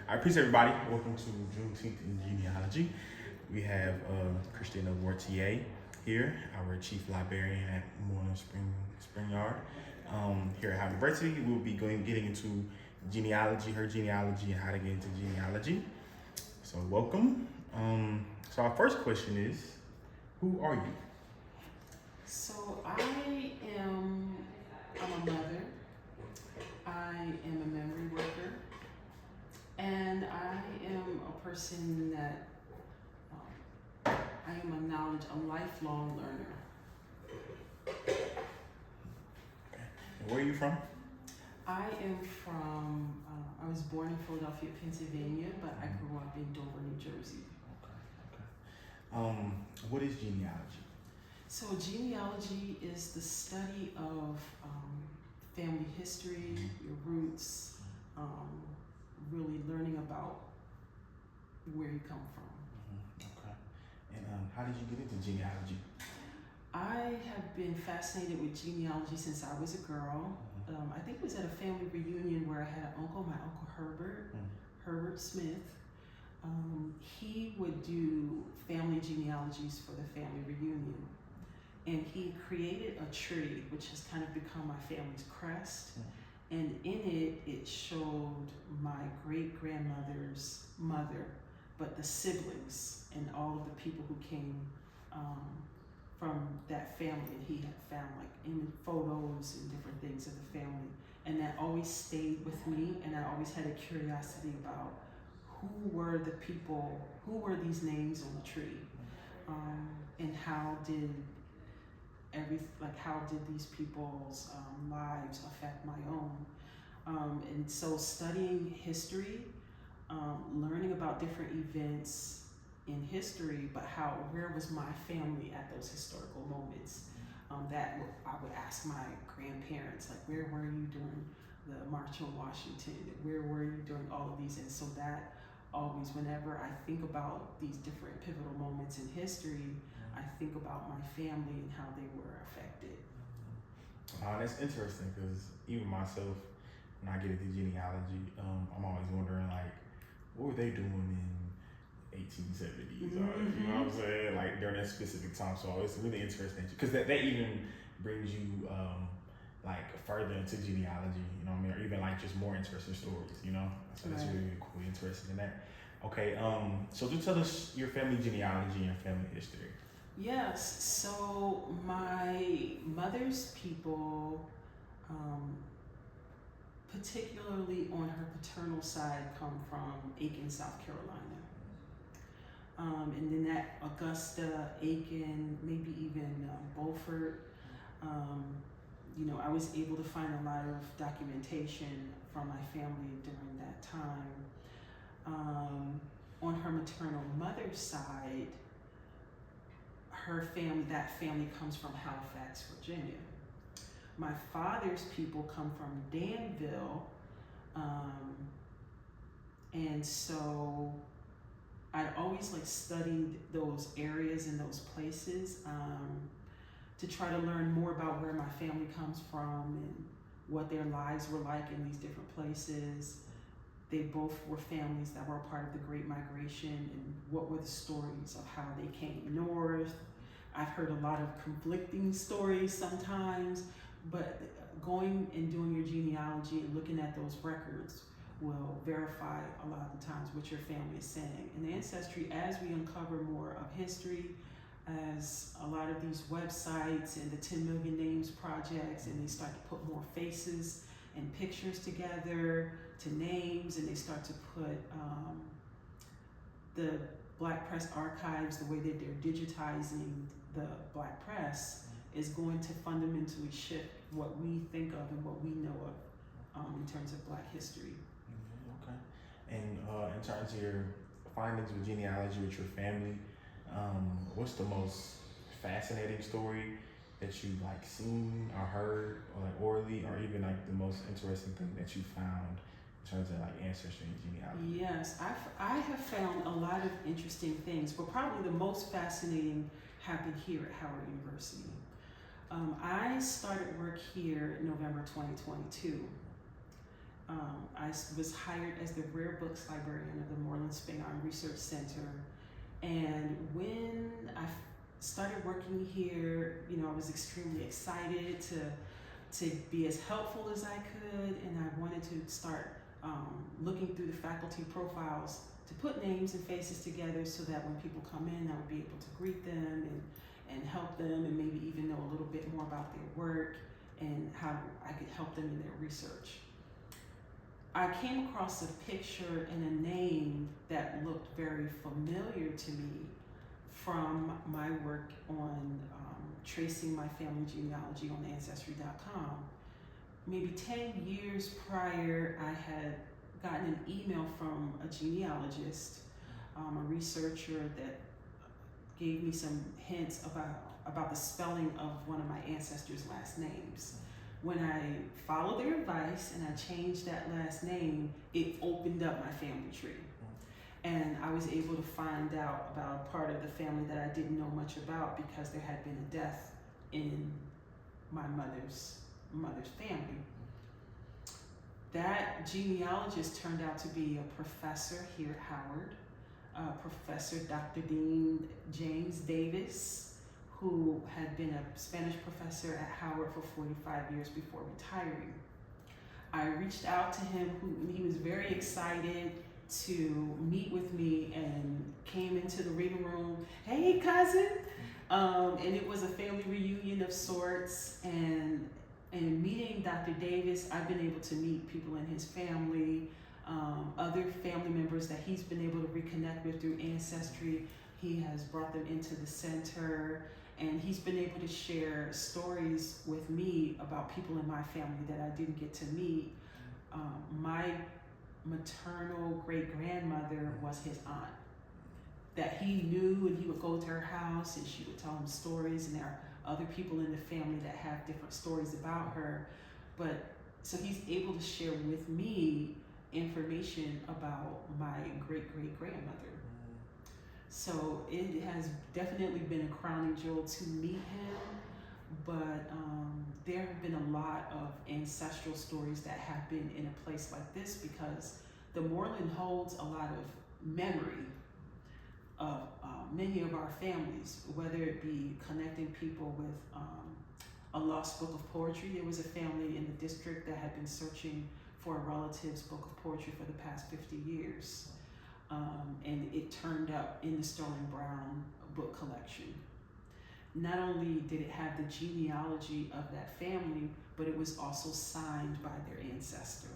I appreciate everybody. Welcome to Juneteenth and Genealogy. We have Christina Vortia here, our chief librarian at Moorland-Spingarn. Here at Howard University, we'll be getting into genealogy, her genealogy, and how to get into genealogy. So welcome. So our first question is, who are you? So I'm a mother, I am a memory worker, and I am a person that, I am a lifelong learner. Okay. And where are you from? I am from, I was born in Philadelphia, Pennsylvania, but I grew up in Dover, New Jersey. Okay. What is genealogy? So genealogy is the study of family history, your roots, really learning about where you come from. Okay. And how did you get into genealogy? I have been fascinated with genealogy since I was a girl. I think it was at a family reunion where I had an uncle, my Uncle Herbert Smith. He would do family genealogies for the family reunion. And he created a tree, which has kind of become my family's crest. And in it, it showed my great-grandmother's mother, but the siblings and all of the people who came from that family. And he had found like in photos and different things of the family. And that always stayed with me, and I always had a curiosity about who were the people, who were these names on the tree, and how did these people's lives affect my own? And so studying history, learning about different events in history, but where was my family at those historical moments? I would ask my grandparents, like, where were you during the March on Washington? Where were you during all of these? And so that always, whenever I think about these different pivotal moments in history, I think about my family and how they were affected. That's interesting because even myself, when I get into genealogy, I'm always wondering, like, what were they doing in 1870s? Or, you know what I'm saying? Like during that specific time. So it's really interesting because that even brings you like further into genealogy, you know what I mean? Or even like just more interesting stories, you know? So that's really, really cool, interested in that. Okay, so do tell us your family genealogy and family history. Yes, so my mother's people, particularly on her paternal side, come from Aiken, South Carolina. And then that Augusta, Aiken, maybe even Beaufort. I was able to find a lot of documentation from my family during that time. On her maternal mother's side, that family comes from Halifax, Virginia. My father's people come from Danville, and so I'd always studied those areas and those places to try to learn more about where my family comes from and what their lives were like in these different places. They both were families that were a part of the Great Migration, and what were the stories of how they came north. I've heard a lot of conflicting stories sometimes, but going and doing your genealogy and looking at those records will verify a lot of the times what your family is saying. And Ancestry, as we uncover more of history, as a lot of these websites and the 10 Million Names projects, and they start to put more faces and pictures together to names, and they start to put the Black Press archives, the way that they're digitizing the Black press, is going to fundamentally shift what we think of and what we know of in terms of Black history. Okay. And in terms of your findings with genealogy with your family, what's the most fascinating story that you've seen or heard or orally, or even the most interesting thing that you found in terms of ancestry and genealogy? Yes, I have found a lot of interesting things, but probably the most fascinating happened here at Howard University. I started work here in November 2022, was hired as the rare books librarian of the Moorland-Spingarn Research Center. And when I started working here, I was extremely excited to be as helpful as I could, and I wanted to start looking through the faculty profiles to put names and faces together so that when people come in, I would be able to greet them and help them, and maybe even know a little bit more about their work and how I could help them in their research. I came across a picture and a name that looked very familiar to me from my work on tracing my family genealogy on Ancestry.com. Maybe 10 years prior, I had gotten an email from a genealogist, a researcher that gave me some hints about the spelling of one of my ancestors' last names. When I followed their advice and I changed that last name, it opened up my family tree. And I was able to find out about a part of the family that I didn't know much about because there had been a death in my mother's family. That genealogist turned out to be a professor here at Howard, Professor Dr. Dean James Davis, who had been a Spanish professor at Howard for 45 years before retiring. I reached out to him, and he was very excited to meet with me and came into the reading room. Hey, cousin! And it was a family reunion of sorts. And meeting Dr. Davis, I've been able to meet people in his family, other family members that he's been able to reconnect with through Ancestry. He has brought them into the center, and he's been able to share stories with me about people in my family that I didn't get to meet. My maternal great-grandmother was his aunt that he knew, and he would go to her house and she would tell him stories, and there are other people in the family that have different stories about her. But so he's able to share with me information about my great-great-grandmother. So it has definitely been a crowning jewel to meet him, but there have been a lot of ancestral stories that have been in a place like this because the Moorland holds a lot of memory of many of our families, whether it be connecting people with a lost book of poetry. There was a family in the district that had been searching for a relative's book of poetry for the past 50 years. And it turned up in the Sterling Brown book collection. Not only did it have the genealogy of that family, but it was also signed by their ancestor.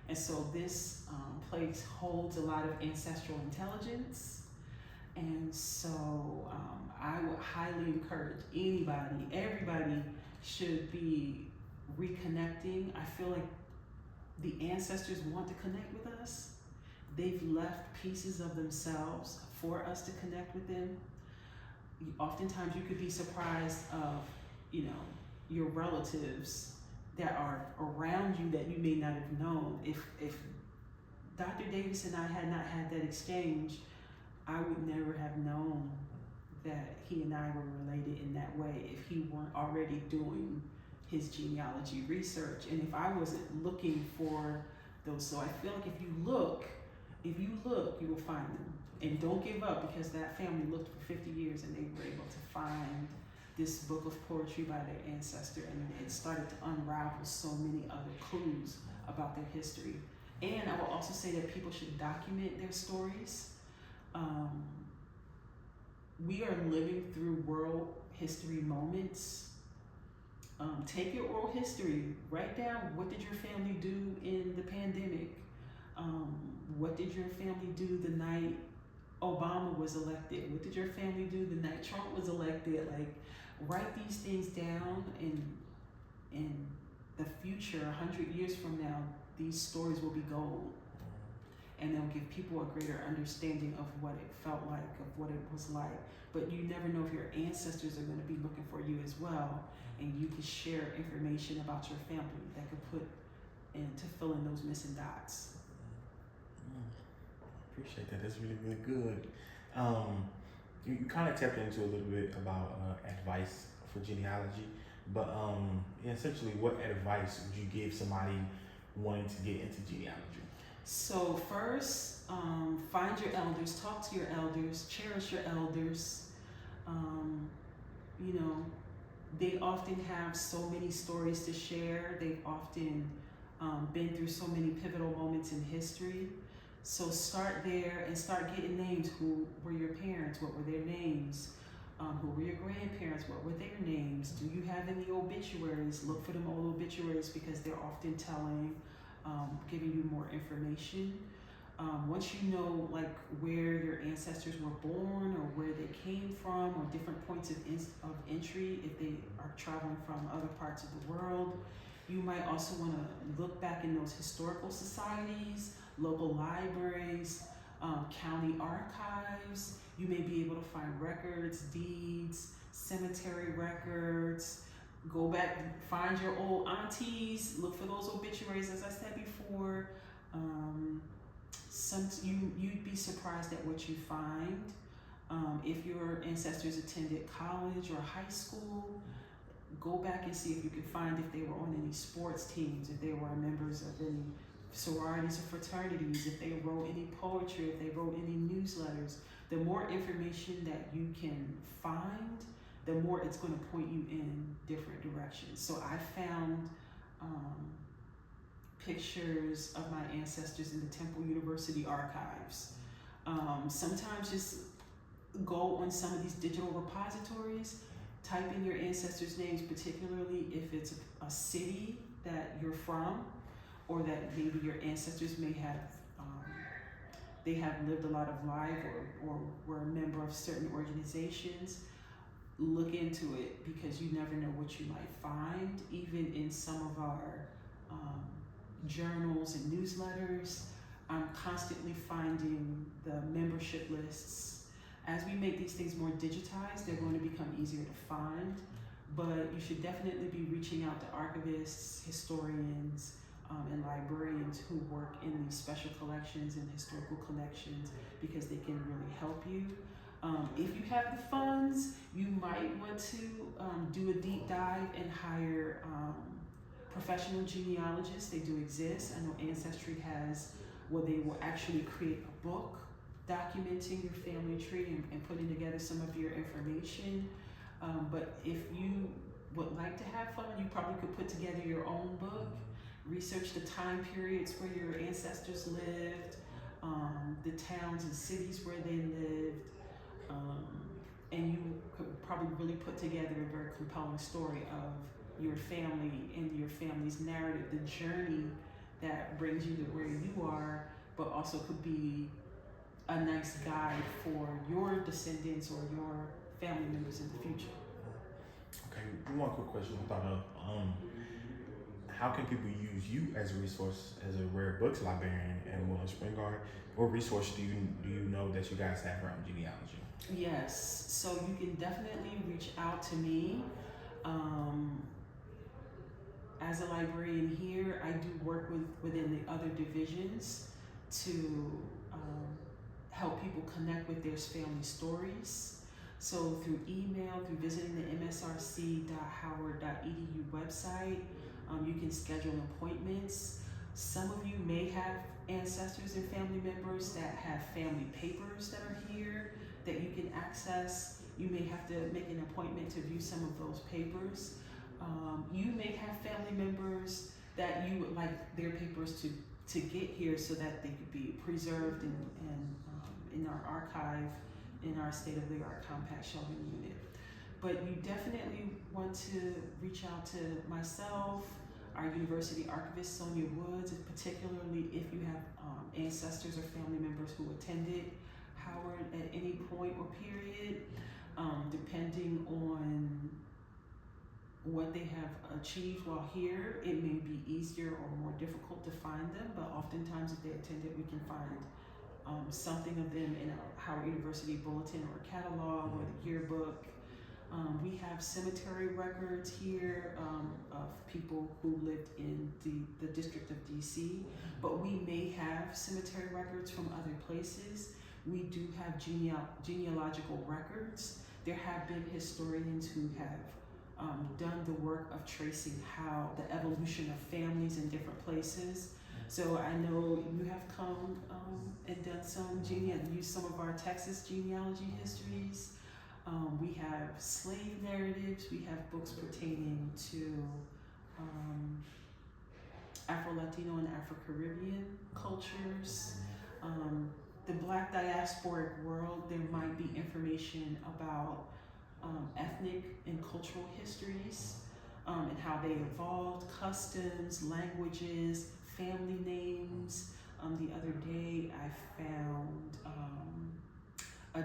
And so this place holds a lot of ancestral intelligence. And so I would highly encourage everybody should be reconnecting. I feel like the ancestors want to connect with us. They've left pieces of themselves for us to connect with them. Oftentimes you could be surprised of, your relatives that are around you that you may not have known. If Dr. Davis and I had not had that exchange, I would never have known that he and I were related in that way if he weren't already doing his genealogy research and if I wasn't looking for those. So I feel like if you look, you will find them. And don't give up, because that family looked for 50 years and they were able to find this book of poetry by their ancestor, and it started to unravel so many other clues about their history. And I will also say that people should document their stories. We are living through world history moments. Take your oral history, write down, what did your family do in the pandemic? What did your family do the night Obama was elected? What did your family do the night Trump was elected? Like, write these things down, and in the future, 100 years from now, these stories will be gold. And they'll give people a greater understanding of what it felt like, of what it was like. But you never know if your ancestors are going to be looking for you as well, and you can share information about your family that could put in to fill in those missing dots. Appreciate that. That's really, really good. You kind of tapped into a little bit about advice for genealogy, but essentially, what advice would you give somebody wanting to get into genealogy? So first, find your elders, talk to your elders, cherish your elders. You know, they often have so many stories to share. They've often been through so many pivotal moments in history. So start there and start getting names. Who were your parents? What were their names? Who were your grandparents? What were their names? Do you have any obituaries? Look for them old obituaries because they're often telling, giving you more information. Once you know like where your ancestors were born or where they came from or different points of entry, if they are traveling from other parts of the world, you might also want to look back in those historical societies, local libraries, county archives. You may be able to find records, deeds, cemetery records. Go back, find your old aunties, look for those obituaries, as I said before. You'd be surprised at what you find. If your ancestors attended college or high school, go back and see if you can find if they were on any sports teams, if they were members of any sororities or fraternities, if they wrote any poetry, if they wrote any newsletters. The more information that you can find, the more it's going to point you in different directions. So I found pictures of my ancestors in the Temple University archives. Sometimes just go on some of these digital repositories, type in your ancestors' names, particularly if it's a city that you're from, or that maybe your ancestors may have, they have lived a lot of life or were a member of certain organizations. Look into it because you never know what you might find. Even in some of our journals and newsletters, I'm constantly finding the membership lists. As we make these things more digitized, they're going to become easier to find, but you should definitely be reaching out to archivists, historians, and librarians who work in these special collections and historical collections because they can really help you. If you have the funds, you might want to do a deep dive and hire professional genealogists. They do exist. I know Ancestry has where they will actually create a book documenting your family tree and putting together some of your information. But if you would like to have fun, you probably could put together your own book, research the time periods where your ancestors lived, the towns and cities where they lived, and you could probably really put together a very compelling story of your family and your family's narrative, the journey that brings you to where you are, but also could be a nice guide for your descendants or your family members in the future. Okay, one quick question I thought of. How can people use you as a resource as a rare books librarian at Moorland-Spingarn? What resource do you know that you guys have around genealogy? Yes, so you can definitely reach out to me. As a librarian here, I do work within the other divisions to help people connect with their family stories. So through email, through visiting the msrc.howard.edu website, you can schedule appointments. Some of you may have ancestors and family members that have family papers that are here that you can access. You may have to make an appointment to view some of those papers. You may have family members that you would like their papers to get here so that they could be preserved and in our archive, in our state-of-the-art compact shelving unit. But you definitely want to reach out to myself, our university archivist, Sonia Woods, and particularly if you have ancestors or family members who attended Howard at any point or period, depending on what they have achieved while here, it may be easier or more difficult to find them, but oftentimes if they attended, we can find something of them in our Howard University bulletin or catalog or the yearbook. We have cemetery records here of people who lived in the District of DC, but we may have cemetery records from other places. We do have genealogical records. There have been historians who have done the work of tracing how the evolution of families in different places. So I know you have come and done some used some of our Texas genealogy histories. We have slave narratives. We have books pertaining to Afro-Latino and Afro-Caribbean cultures. The Black diasporic world, there might be information about ethnic and cultural histories and how they evolved, customs, languages, family names. The other day I found a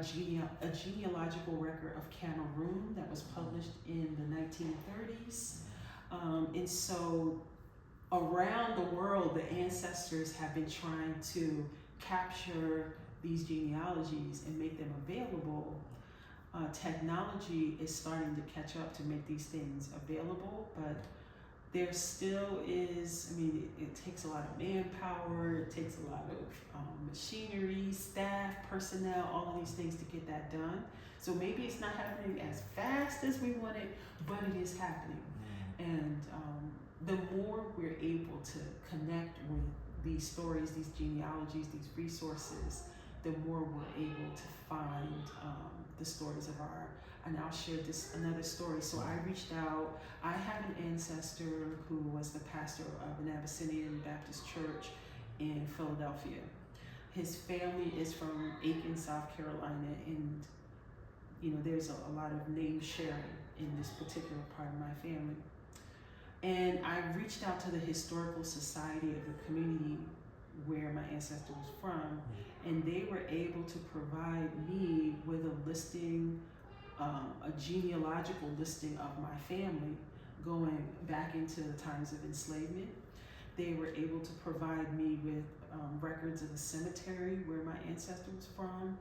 genealogical record of Cameroon that was published in the 1930s. And so around the world, the ancestors have been trying to capture these genealogies and make them available. Technology is starting to catch up to make these things available, but there still is, it takes a lot of manpower, it takes a lot of machinery, staff, personnel, all of these things to get that done. So maybe it's not happening as fast as we want it, but it is happening. And the more we're able to connect with these stories, these genealogies, these resources, the more we're able to find the stories of and I'll share another story. So I reached out, I have an ancestor who was the pastor of an Abyssinian Baptist church in Philadelphia. His family is from Aiken, South Carolina, and there's a lot of name sharing in this particular part of my family. And I reached out to the Historical Society of the community where my ancestor was from, and they were able to provide me with a listing, a genealogical listing of my family going back into the times of enslavement. They were able to provide me with records of the cemetery where my ancestor was from.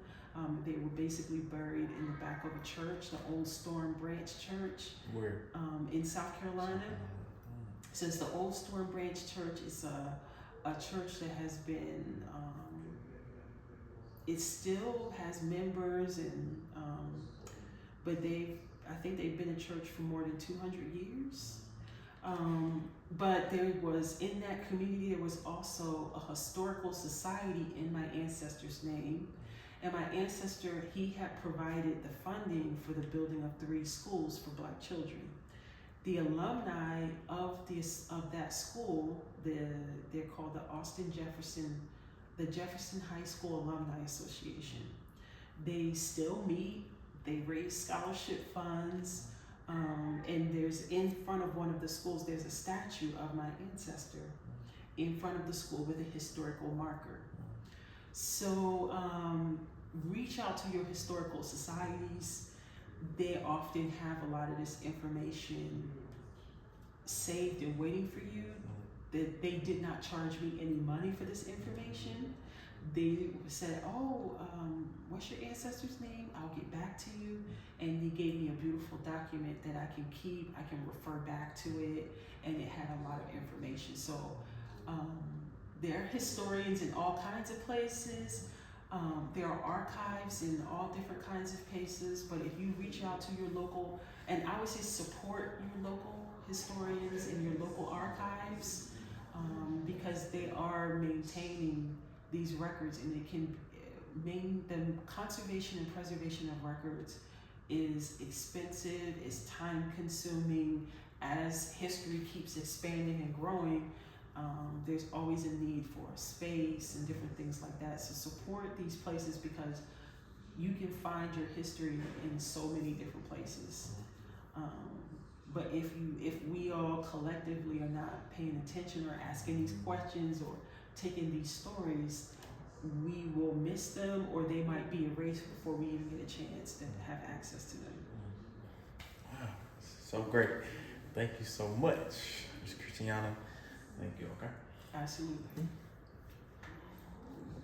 They were basically buried in the back of a church, the Old Storm Branch Church. Where? In South Carolina. Since the Old Storm Branch Church is a church that has been, it still has members, and but I think they've been a church for more than 200 years. But there was, in that community, there was also a historical society in my ancestor's name. And my ancestor, he had provided the funding for the building of 3 schools for Black children. The alumni of that school, they're called the Jefferson High School Alumni Association. They still meet, they raise scholarship funds, and there's, in front of one of the schools, there's a statue of my ancestor in front of the school with a historical marker. So reach out to your historical societies. They often have a lot of this information saved and waiting for you. That they did not charge me any money for this information. They said, what's your ancestor's name? I'll get back to you. And they gave me a beautiful document that I can keep. I can refer back to it. And it had a lot of information. So there are historians in all kinds of places. There are archives in all different kinds of places. But if you reach out to your local, and I would say support your local historians and your local archives, because they are maintaining these records, and they can the conservation and preservation of records is expensive, is time consuming. As history keeps expanding and growing, there's always a need for space and different things like that. So support these places, because you can find your history in so many different places. But if we all collectively are not paying attention or asking these questions or taking these stories, we will miss them, or they might be erased before we even get a chance to have access to them. Wow, so great. Thank you so much, Ms. Christiana. Thank you, okay? Absolutely.